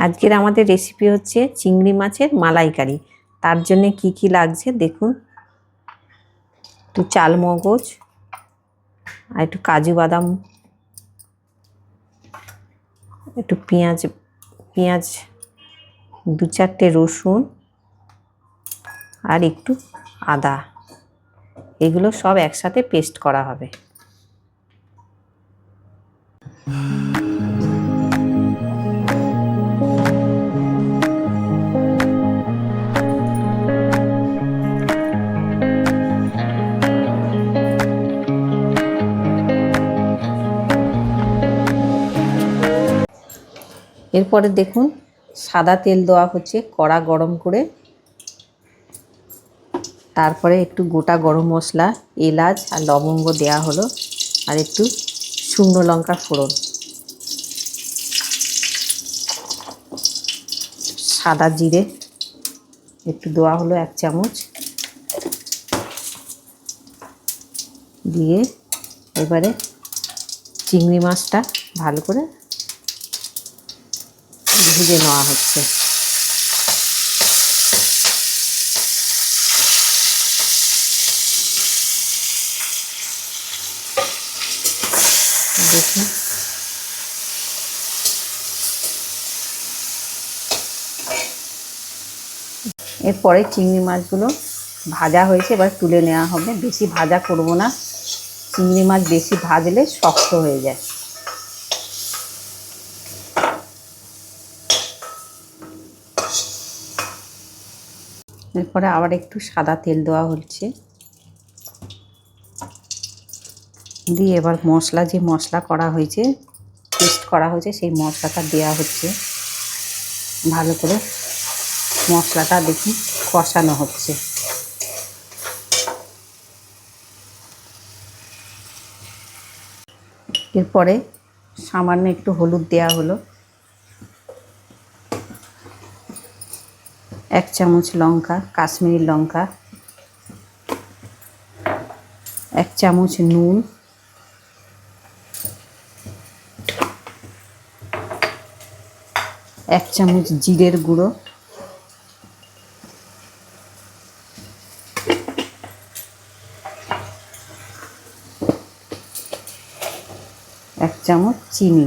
আজকের আমাদের রেসিপি হচ্ছে চিংড়ি মাছের মালাইকারি। তার জন্য কি কি লাগছে দেখুন। একটু চাল মগজ, আর একটু কাজু বাদাম, একটু পেঁয়াজ, দু চারটে রসুন, আর একটু আদা। এগুলো সব একসাথে পেস্ট করা হবে। এরপরে দেখুন সাদা তেল দেওয়া হচ্ছে কড়া গরম করে। তারপরে একটু গোটা গরম মশলা, এলাচ আর লবঙ্গ দেওয়া হলো, আর একটু শুকনো লঙ্কা ফোড়ন। সাদা জিরে একটু দেওয়া হলো 1 চামচ, দিয়ে এবারে চিংড়ি মাছটা ভালো করে ভেজে নেওয়া হচ্ছে। দেখুন এরপরে চিংড়ি মাছগুলো ভাজা হয়েছে, এবার তুলে নেওয়া হবে। বেশি ভাজা করব না, চিংড়ি মাছ বেশি ভাজলে শক্ত হয়ে যায়। এরপরে আবার একটু সাদা তেল দেওয়া হচ্ছে, দিয়ে এবার যে মশলা করা হয়েছে, পেস্ট করা হয়েছে, সেই মশলাটা দেওয়া হচ্ছে। ভালো করে মশলাটা দেখুন কষানো হচ্ছে। এরপরে সামান্য একটু হলুদ দেওয়া হলো, 1 চামচ লঙ্কা, কাশ্মীরি লঙ্কা, 1 চামচ নুন, 1 চামচ জিরের গুঁড়ো, 1 চামচ চিনি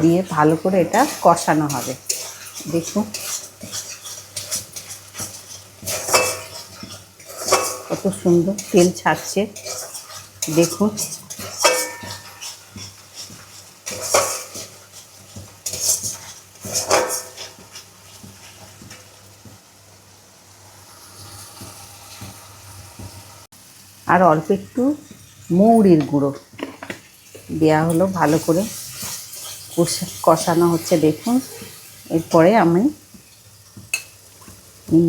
দিয়ে ভালো করে এটা কষানো হবে। দেখুন কত সুন্দর তেল ছাড়ছে, দেখুন। আর অল্প একটু মৌরির গুঁড়ো দেওয়া হলো, ভালো করে কষানো হচ্ছে। দেখুন এরপরে আমি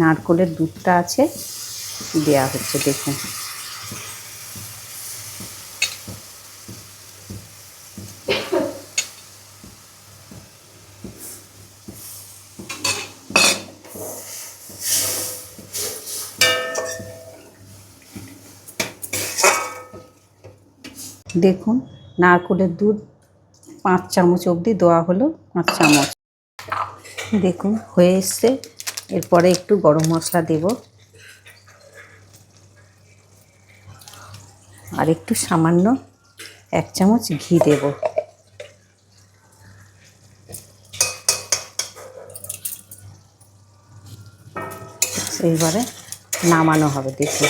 নারকেলের দুধটা আছে দেওয়া হচ্ছে। দেখুন দেখুন নারকেলের দুধ 5 চামচ অবধি দেওয়া হলো, 5 চামচ। দেখুন হয়ে এসছে। এরপরে একটু গরম মশলা দেব, আর একটু সামান্য 1 চামচ ঘি দেব। এইবারে নামানো হবে। দেখুন